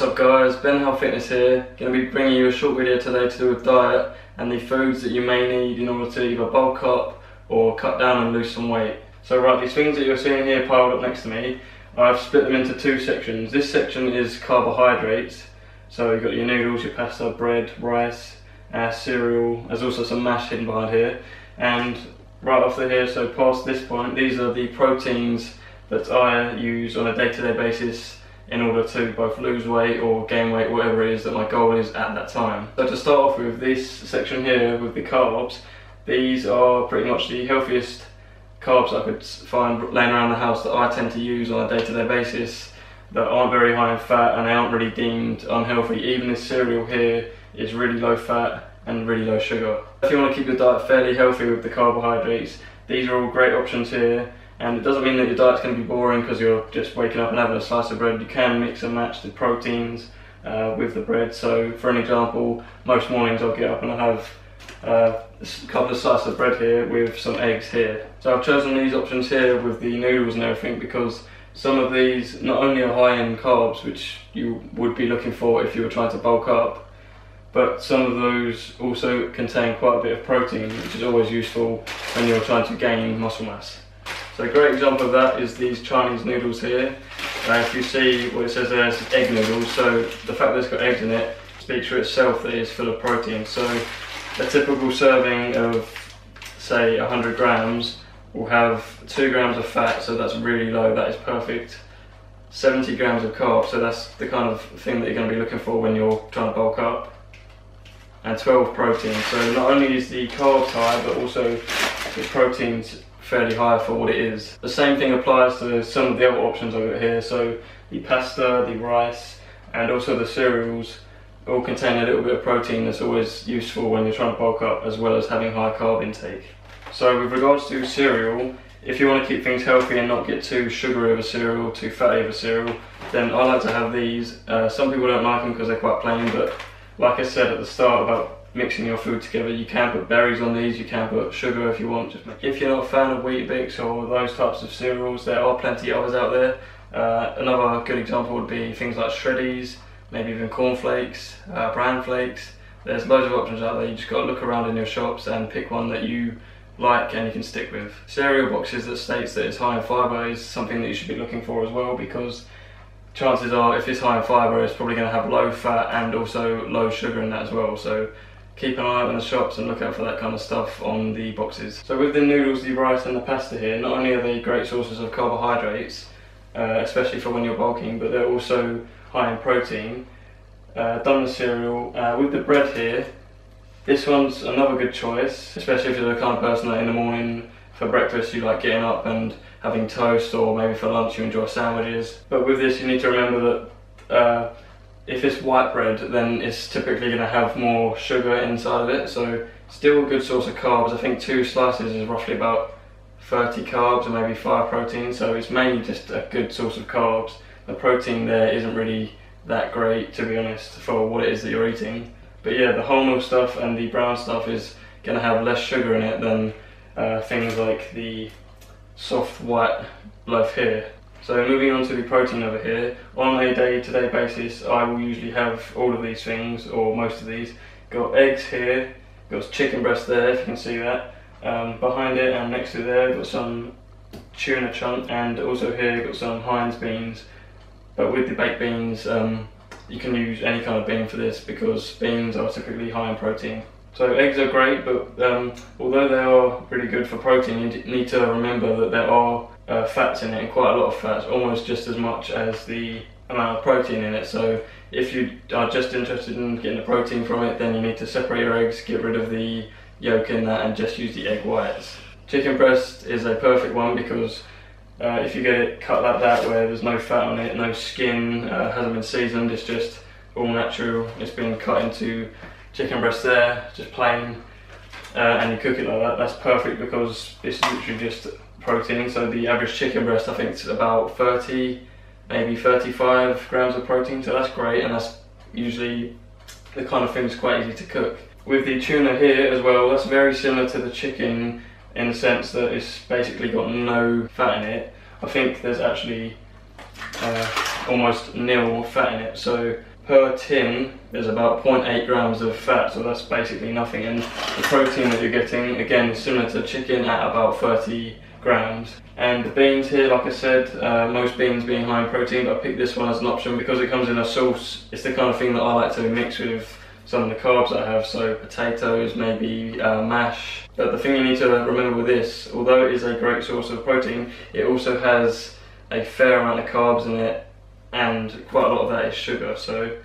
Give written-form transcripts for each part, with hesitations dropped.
What's up guys, Ben Health Fitness here. Going to be bringing you a short video today to do with diet and the foods that you may need in order to either bulk up or cut down and lose some weight. So right, these things that you're seeing here piled up next to me, I've split them into two sections. This section is carbohydrates, so you've got your noodles, your pasta, bread, rice, cereal. There's also some mash hidden behind here. And right after here, so past this point, these are the proteins that I use on a day-to-day basis in order to both lose weight or gain weight, whatever it is that my goal is at that time. So to start off with, this section here with the carbs, these are pretty much the healthiest carbs I could find laying around the house that I tend to use on a day-to-day basis, that aren't very high in fat and they aren't really deemed unhealthy. Even this cereal here is really low fat and really low sugar. If you want to keep your diet fairly healthy with the carbohydrates, these are all great options here. And it doesn't mean that your diet's going to be boring because you're just waking up and having a slice of bread. You can mix and match the proteins with the bread. So for an example, most mornings I'll get up and I'll have a couple of slices of bread here with some eggs here. So I've chosen these options here with the noodles and everything because some of these not only are high in carbs, which you would be looking for if you were trying to bulk up, but some of those also contain quite a bit of protein, which is always useful when you're trying to gain muscle mass. So a great example of that is these Chinese noodles here. If you see what it says there, it's egg noodles, so the fact that it's got eggs in it speaks for itself that it's full of protein. So a typical serving of, say, 100 grams will have 2 grams of fat, so that's really low, that is perfect. 70 grams of carbs, so that's the kind of thing that you're going to be looking for when you're trying to bulk up. And 12 protein, so not only is the carbs high, but also the protein's fairly high for what it is. The same thing applies to some of the other options I've got here, so the pasta, the rice, and also the cereals all contain a little bit of protein that's always useful when you're trying to bulk up, as well as having high carb intake. So with regards to cereal, if you want to keep things healthy and not get too sugary of a cereal, too fatty of a cereal, then I like to have these. Some people don't like them because they're quite plain, but like I said at the start about mixing your food together, you can put berries on these, you can put sugar if you want. If you're not a fan of Weet-Bix or those types of cereals, there are plenty of others out there. Another good example would be things like Shreddies, maybe even cornflakes, bran flakes. There's loads of options out there. You just got to look around in your shops and pick one that you like and you can stick with. Cereal boxes that states that it's high in fibre is something that you should be looking for as well, because chances are if it's high in fibre, it's probably going to have low fat and also low sugar in that as well. So keep an eye out in the shops and look out for that kind of stuff on the boxes. So with the noodles, the rice and the pasta here, not only are they great sources of carbohydrates, especially for when you're bulking, but they're also high in protein. Done the cereal. With the bread here, this one's another good choice, especially if you're the kind of person that in the morning for breakfast you like getting up and having toast, or maybe for lunch you enjoy sandwiches. But with this you need to remember that if it's white bread, then it's typically going to have more sugar inside of it, so still a good source of carbs. I think 2 slices is roughly about 30 carbs and maybe 5 protein, so it's mainly just a good source of carbs. The protein there isn't really that great, to be honest, for what it is that you're eating. But yeah, the wholemeal stuff and the brown stuff is going to have less sugar in it than things like the soft white loaf here. So moving on to the protein over here, on a day-to-day basis I will usually have all of these things, or most of these. Got eggs here, got chicken breast there if you can see that. Behind it and next to there got some tuna chunk, and also here got some Heinz beans. But with the baked beans, you can use any kind of bean for this because beans are typically high in protein. So eggs are great, but although they are really good for protein, you need to remember that there are fats in it, and quite a lot of fats, almost just as much as the amount of protein in it. So if you are just interested in getting the protein from it, then you need to separate your eggs, get rid of the yolk in that, and just use the egg whites. Chicken breast is a perfect one because if you get it cut like that, where there's no fat on it, no skin, hasn't been seasoned, it's just all natural, it's been cut into chicken breast there, just plain, and you cook it like that, that's perfect because it's literally just protein. So the average chicken breast, I think it's about 30, maybe 35 grams of protein, so that's great, and that's usually the kind of thing that's quite easy to cook. With the tuna here as well, that's very similar to the chicken in the sense that it's basically got no fat in it. I think there's actually almost nil fat in it, so per tin there's about 0.8 grams of fat, so that's basically nothing, and the protein that you're getting, again, is similar to chicken at about 30 grams. And the beans here, like I said, most beans being high in protein, but I picked this one as an option because it comes in a sauce. It's the kind of thing that I like to mix with some of the carbs that I have, so potatoes, maybe mash. But the thing you need to remember with this, although it is a great source of protein, it also has a fair amount of carbs in it, and quite a lot of that is sugar. So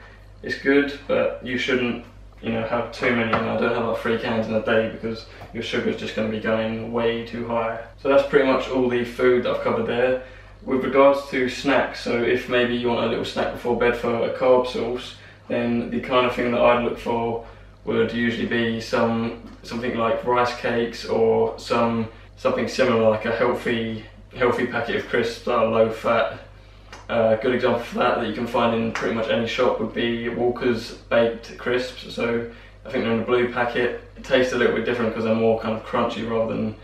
it's good, but you shouldn't, have too many. I don't have like 3 cans in a day because your sugar is just going to be going way too high. So that's pretty much all the food that I've covered there. With regards to snacks, so if maybe you want a little snack before bed for a carb source, then the kind of thing that I'd look for would usually be something like rice cakes, or something similar, like a healthy packet of crisps that are low fat. A good example for that you can find in pretty much any shop would be Walker's baked crisps. So I think they're in a blue packet. It tastes a little bit different because they're more kind of crunchy rather than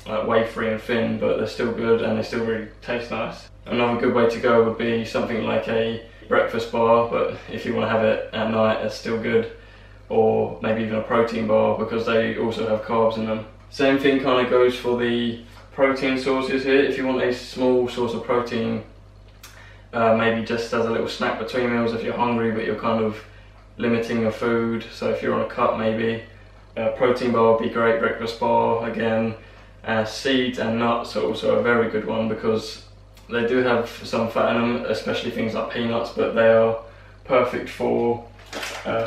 like wafery and thin, but they're still good and they still really taste nice. Another good way to go would be something like a breakfast bar, but if you want to have it at night, it's still good. Or maybe even a protein bar, because they also have carbs in them. Same thing kind of goes for the protein sources here. If you want a small source of protein, maybe just as a little snack between meals if you're hungry but you're kind of limiting your food, so if you're on a cut, maybe a protein bar would be great. Breakfast bar again. Seeds and nuts are also a very good one because they do have some fat in them, especially things like peanuts, but they are perfect for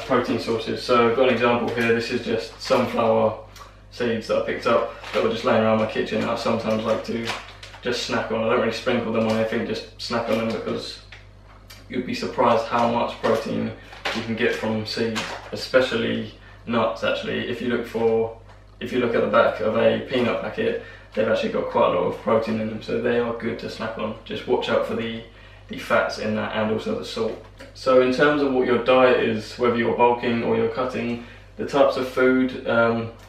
protein sources. So I've got an example here. This is just sunflower seeds that I picked up that were just laying around my kitchen that I sometimes like to just snack on. I don't really sprinkle them on anything, just snack on them, because you'd be surprised how much protein you can get from seeds, especially nuts. Actually, if you look at the back of a peanut packet, they've actually got quite a lot of protein in them, so they are good to snack on. Just watch out for the fats in that, and also the salt. So in terms of what your diet is, whether you're bulking or you're cutting, the types of food,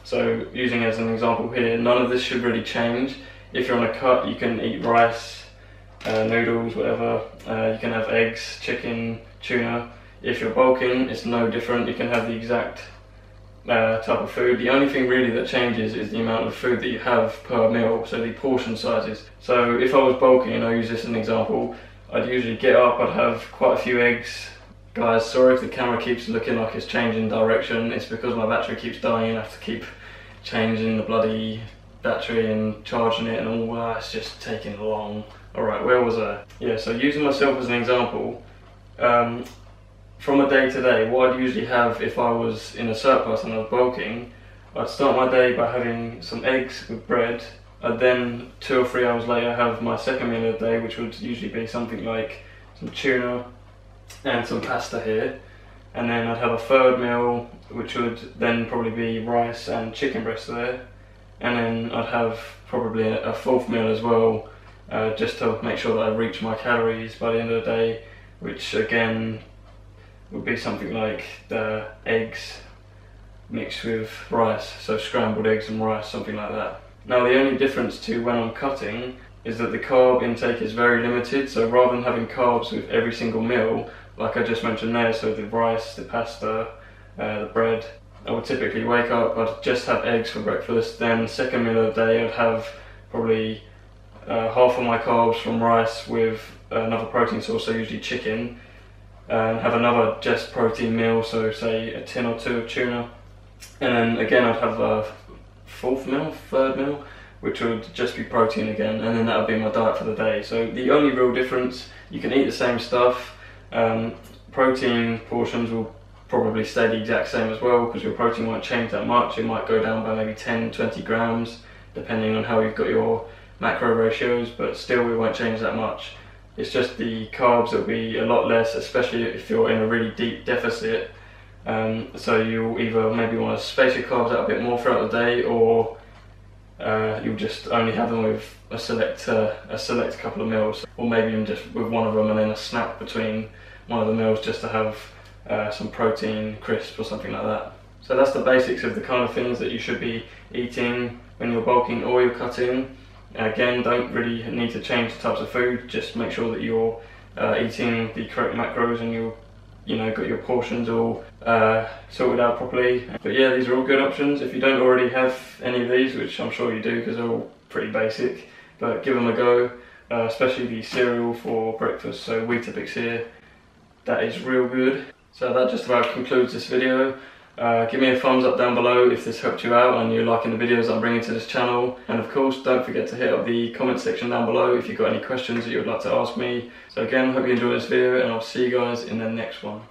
so using as an example here, none of this should really change. If you're on a cut, you can eat rice, noodles, whatever. You can have eggs, chicken, tuna. If you're bulking, it's no different. You can have the exact type of food. The only thing really that changes is the amount of food that you have per meal, so the portion sizes. So if I was bulking, and I'll use this as an example, I'd usually get up, I'd have quite a few eggs. Guys, sorry if the camera keeps looking like it's changing direction. It's because my battery keeps dying and I have to keep changing the bloody battery and charging it and all that. It's just taking long. Alright, where was I? Yeah, so using myself as an example, from a day to day, what I'd usually have if I was in a surplus and I was bulking, I'd start my day by having some eggs with bread. I'd then 2 or 3 hours later have my second meal of the day, which would usually be something like some tuna and some pasta here. And then I'd have a third meal, which would then probably be rice and chicken breast there. And then I'd have probably a fourth meal as well, just to make sure that I reach my calories by the end of the day, which again would be something like the eggs mixed with rice, so scrambled eggs and rice, something like that. Now the only difference to when I'm cutting is that the carb intake is very limited, so rather than having carbs with every single meal, like I just mentioned there, so the rice, the pasta, the bread, I would typically wake up, I'd just have eggs for breakfast, then second meal of the day I'd have probably half of my carbs from rice with another protein source, so usually chicken, and have another just protein meal, so say a tin or 2 of tuna, and then again I'd have a third meal, which would just be protein again, and then that would be my diet for the day. So the only real difference, you can eat the same stuff, protein portions will probably stay the exact same as well, because your protein won't change that much. It might go down by maybe 10-20 grams depending on how you've got your macro ratios, but still it won't change that much. It's just the carbs will be a lot less, especially if you're in a really deep deficit. So you'll either maybe want to space your carbs out a bit more throughout the day, or you'll just only have them with a select couple of meals, or maybe even just with one of them and then a snack between one of the meals just to have some protein crisps or something like that. So that's the basics of the kind of things that you should be eating when you're bulking or you're cutting. Again, don't really need to change the types of food, just make sure that you're eating the correct macros and you're you know, got your portions all sorted out properly. But yeah, these are all good options. If you don't already have any of these, which I'm sure you do because they're all pretty basic, but give them a go, especially the cereal for breakfast. So Weetabix here, that is real good. So that just about concludes this video. Give me a thumbs up down below if this helped you out and you're liking the videos I'm bringing to this channel. And of course, don't forget to hit up the comment section down below if you've got any questions that you would like to ask me. So again, hope you enjoyed this video and I'll see you guys in the next one.